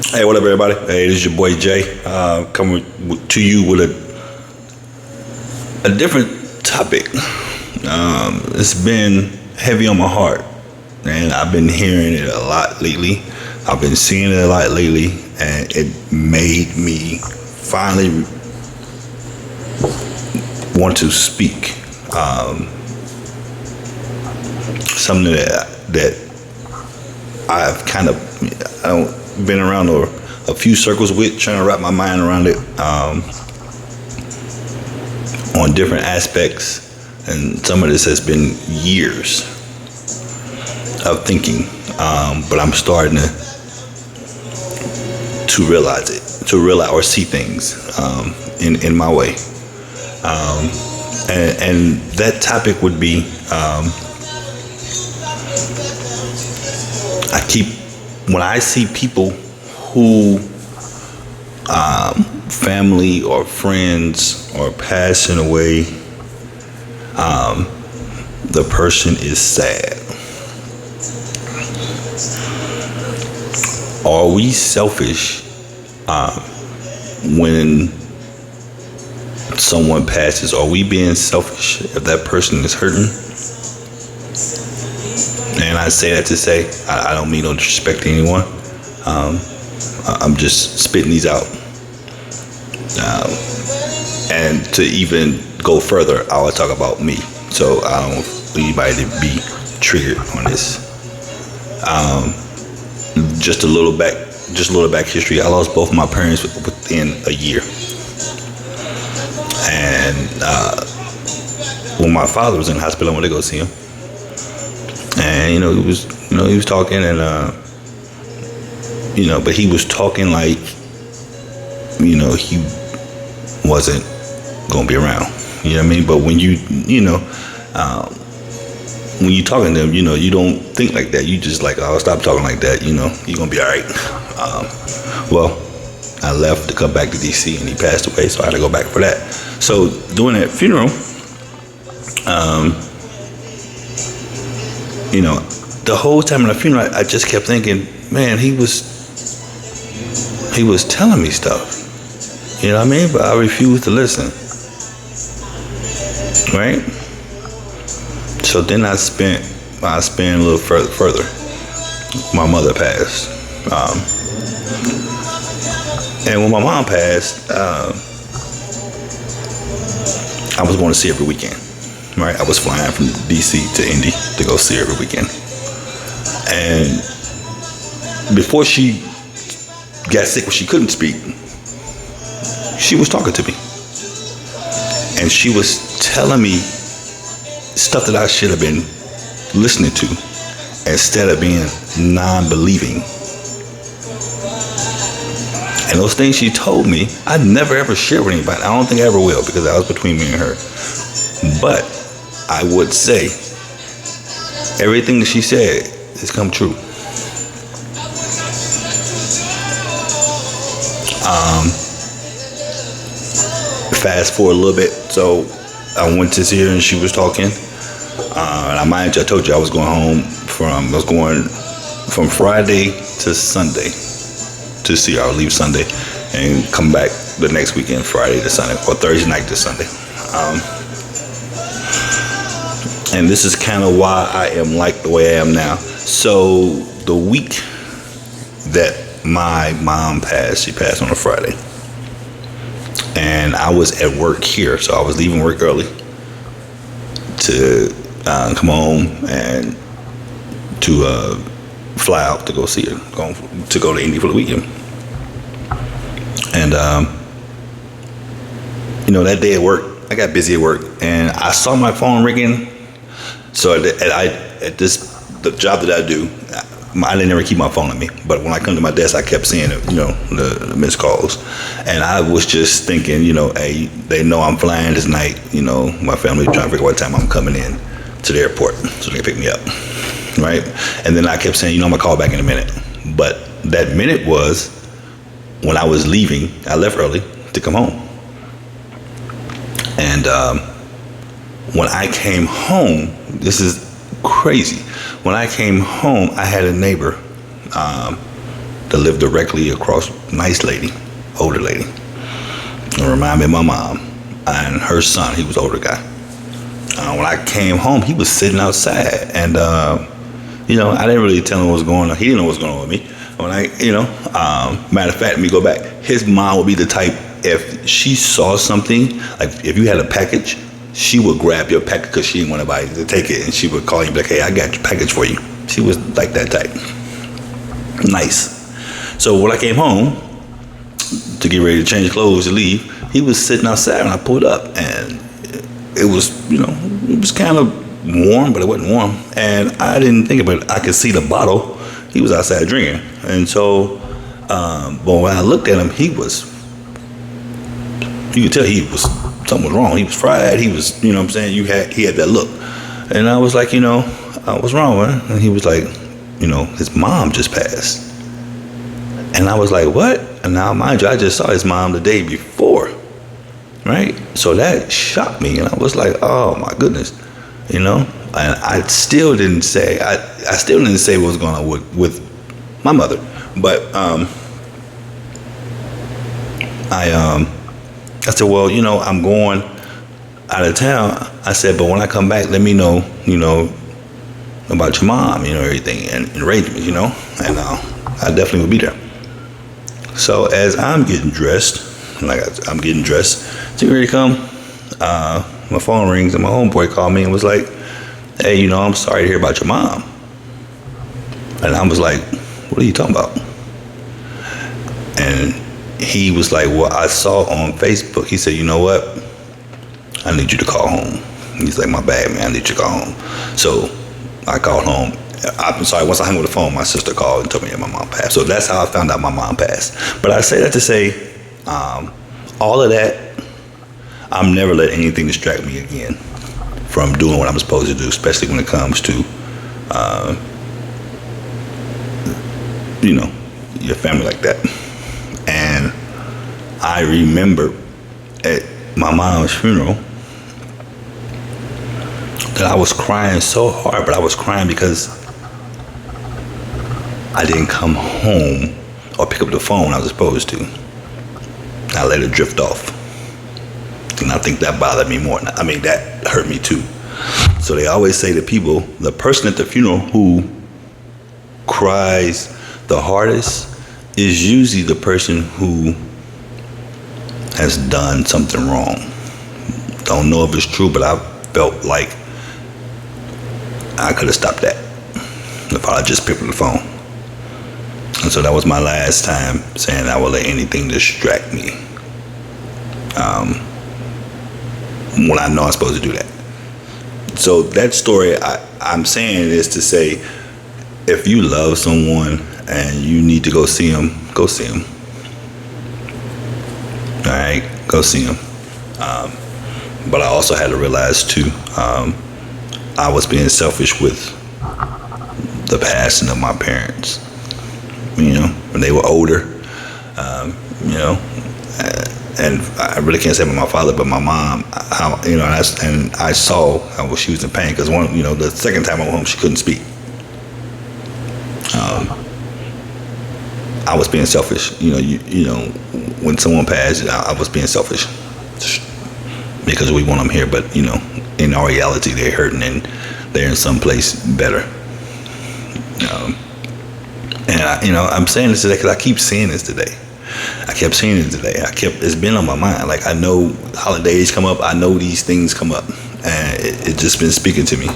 Hey, what up, everybody? Hey, this is your boy Jay, coming to you with a different topic. It's been heavy on my heart, and I've been hearing it a lot lately. I've been seeing it a lot lately, and it made me finally want to speak. Something that I've kind of been around a few circles with, trying to wrap my mind around it on different aspects, and some of this has been years of thinking, but I'm starting to realize it, to realize or see things in my way, and that topic would be when I see people who family or friends are passing away, the person is sad. Are we selfish when someone passes? Are we being selfish if that person is hurting? And I say that to say, I don't mean no disrespect to anyone. I'm just spitting these out. And to even go further, I will talk about me. So I don't want anybody to be triggered on this. Just a little back history. I lost both of my parents within a year. And when my father was in the hospital, I went to go see him. And he was talking, and but he was talking like he wasn't gonna be around. You know what I mean? But when when you talking to him, you don't think like that. You just like, oh, stop talking like that. You're gonna be all right. Well, I left to come back to DC, and he passed away, so I had to go back for that. So during that funeral, the whole time in the funeral, I just kept thinking, man, he was telling me stuff. You know what I mean? But I refused to listen. Right? So then I spent a little further. My mother passed. And when my mom passed, I was going to see her every weekend. Right? I was flying from DC to Indy to go see her every weekend. And before she got sick, when she couldn't speak, she was talking to me. And she was telling me stuff that I should have been listening to instead of being non-believing. And those things she told me, I'd never ever share with anybody. I don't think I ever will, because that was between me and her. But I would say everything that she said has come true. Fast forward a little bit. So I went to see her, and she was talking. And I told you I was going from Friday to Sunday to see her. I would leave Sunday and come back the next weekend, Friday to Sunday, or Thursday night to Sunday. And this is kind of why I am like the way I am now. So the week that my mom passed, she passed on a Friday. And I was at work here, so I was leaving work early to come home and to fly out to go see her, to go to Indy for the weekend. And that day at work, I got busy at work, and I saw my phone ringing. So the job that I do, I didn't ever keep my phone on me, but when I come to my desk, I kept seeing it, the missed calls, and I was just thinking, hey, they know I'm flying this night, my family trying to figure out what time I'm coming in to the airport so they can pick me up, right? And then I kept saying, I'm gonna call back in a minute, but that minute was when I was leaving. I left early to come home, and when I came home, this is crazy. When I came home, I had a neighbor that lived directly across. Nice lady, older lady. It reminded me of my mom and her son. He was an older guy. When I came home, he was sitting outside, and I didn't really tell him what was going on. He didn't know what was going on with me. When matter of fact, let me go back. His mom would be the type, if she saw something, like if you had a package, she would grab your package because she didn't want anybody to take it, and she would call you and be like, hey, I got your package for you. She was like that type. Nice. So when I came home to get ready to change clothes to leave, he was sitting outside when I pulled up, and it was, it was kind of warm, but it wasn't warm. And I didn't think about it. I could see the bottle. He was outside drinking. And so, but when I looked at him, you could tell something was wrong. He was fried. He was, you know what I'm saying? He had that look. And I was like, what's wrong with him? And he was like, his mom just passed. And I was like, what? And now, mind you, I just saw his mom the day before, right? So that shocked me, and I was like, oh my goodness, And I still didn't say, I still didn't say what was going on with my mother, but I said, well, I'm going out of town. I said, but when I come back, let me know, about your mom, everything, and arrangements, and I definitely will be there. So as I'm getting dressed, I'm getting dressed to ready to come, my phone rings and my homeboy called me and was like, hey, I'm sorry to hear about your mom. And I was like, what are you talking about? And he was like, well, I saw on Facebook. He said, you know what? I need you to call home. He's like, my bad, man. I need you to call home. So I called home. I'm sorry, once I hung up the phone, my sister called and told me that my mom passed. So that's how I found out my mom passed. But I say that to say, all of that, I'm never let anything distract me again from doing what I'm supposed to do, especially when it comes to, your family like that. And I remember at my mom's funeral that I was crying so hard, but I was crying because I didn't come home or pick up the phone when I was supposed to. I let it drift off. And I think that bothered me more. I mean, that hurt me too. So they always say to people, the person at the funeral who cries the hardest is usually the person who has done something wrong. Don't know if it's true, but I felt like I could have stopped that if I just picked up the phone. And so that was my last time saying I will let anything distract me when I know I'm supposed to do that. So that story, I'm saying is to say, if you love someone and you need to go see them, go see them. All right, go see them. But I also had to realize too, I was being selfish with the passing of my parents. When they were older, and I really can't say about my father, but my mom, and I saw how she was in pain because the second time I went home, she couldn't speak. I was being selfish. When someone passed, I was being selfish because we want them here, but in our reality, they're hurting and they're in some place better. And I'm saying this today because I keep seeing this today. I kept seeing it today. It's been on my mind. Like, I know holidays come up. I know these things come up, and it just been speaking to me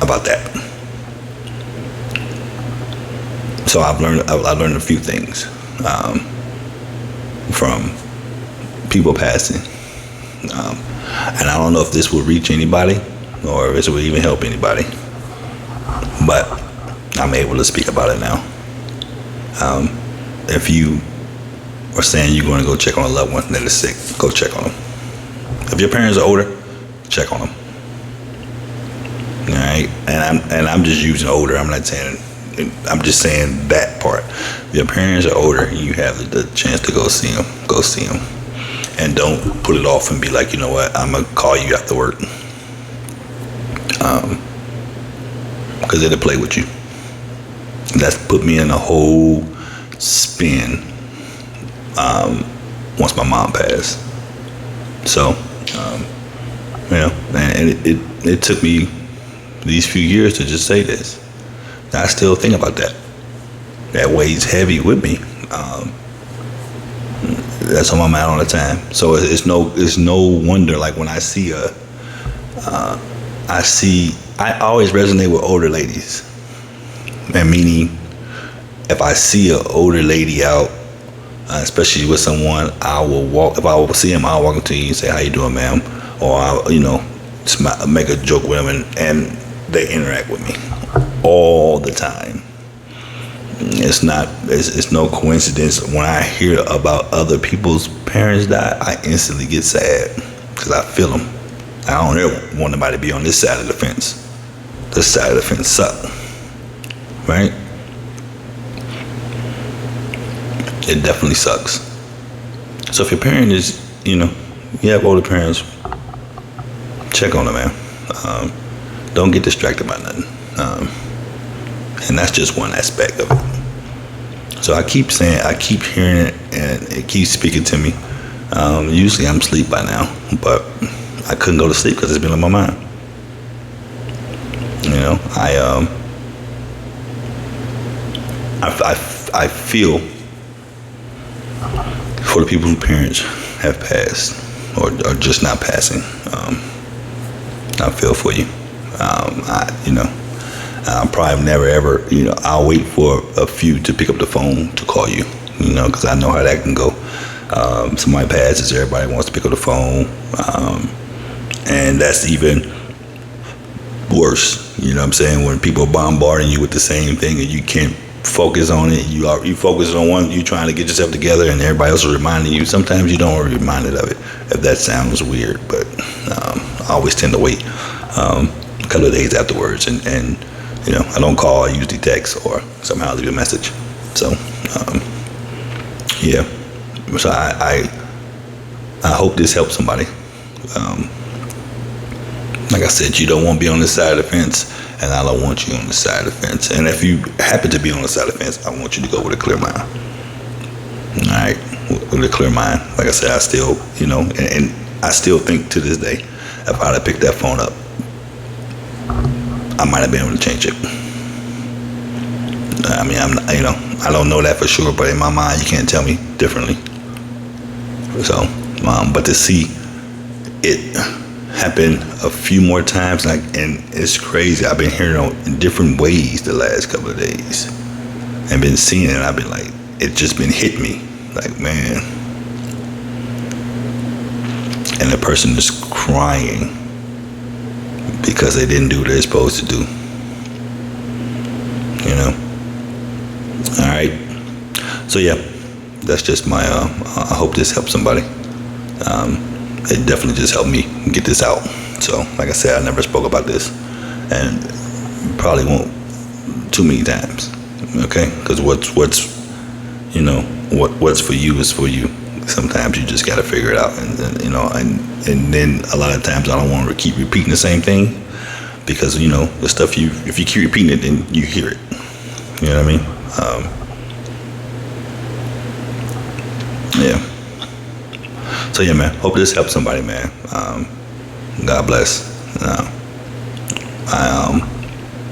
about that. So I learned a few things from people passing, and I don't know if this will reach anybody or if this will even help anybody, but I'm able to speak about it now. If you are saying you're going to go check on a loved one that is sick, go check on them. If your parents are older, check on them. All right, and I'm just using older. I'm not saying. I'm just saying that part. If your parents are older, you have the chance to go see them. Go see them, and don't put it off and be like, you know what, I'm gonna call you after work, because it'll play with you. that's put me in a whole spin once my mom passed. So, and it took me these few years to just say this. I still think about that. That weighs heavy with me. That's on my mind all the time. So it's no wonder, like, when I always resonate with older ladies. And meaning, if I see an older lady out, especially with someone, if I will see him, I'll walk up to you and say, "How you doing, ma'am?" Or I'll, make a joke with them, and they interact with me all the time. It's no coincidence when I hear about other people's parents die, I instantly get sad because I feel them. I don't ever want nobody to be on this side of the fence. This side of the fence suck, right? It definitely sucks. So if your parent is, you have older parents, check on them, man. Don't get distracted by nothing. And that's just one aspect of it. So I keep hearing it, and it keeps speaking to me. Usually I'm asleep by now, but I couldn't go to sleep because it's been on my mind. I feel for the people whose parents have passed or are just not passing. I feel for you. I'll probably never ever, I'll wait for a few to pick up the phone to call you, because I know how that can go. Somebody passes, everybody wants to pick up the phone. And that's even worse, what I'm saying, when people are bombarding you with the same thing and you can't focus on it. You focus on one, you trying to get yourself together, and everybody else is reminding you. Sometimes you don't want to be reminded of it, if that sounds weird, but I always tend to wait a couple of days afterwards, and I don't call, I usually text or somehow leave a message. So yeah, so I hope this helps somebody. Like I said, you don't want to be on this side of the fence, and I don't want you on the side of the fence. And if you happen to be on the side of the fence, I want you to go with a clear mind. All right, with a clear mind. Like I said, I still, and I still think to this day, if I'd have picked that phone up, I might have been able to change it. I mean, I don't know that for sure, but in my mind, you can't tell me differently. So, but to see it happen a few more times, and it's crazy. I've been hearing it in different ways the last couple of days, and been seeing it. And I've been like, it just been hit me, like, man. And the person is crying because they didn't do what they're supposed to do. All right. So yeah, that's just my. I hope this helps somebody. It definitely just helped me get this out. So, like I said, I never spoke about this, and probably won't too many times. Okay, because what's for you is for you. Sometimes you just got to figure it out, and then a lot of times I don't want to keep repeating the same thing, because the stuff if you keep repeating it, then you hear it. You know what I mean? Yeah. So yeah, man. Hope this helps somebody, man. God bless. I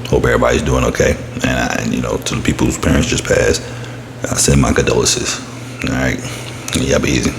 hope everybody's doing okay, and to the people whose parents just passed, I send my condolences. All right, y'all be easy.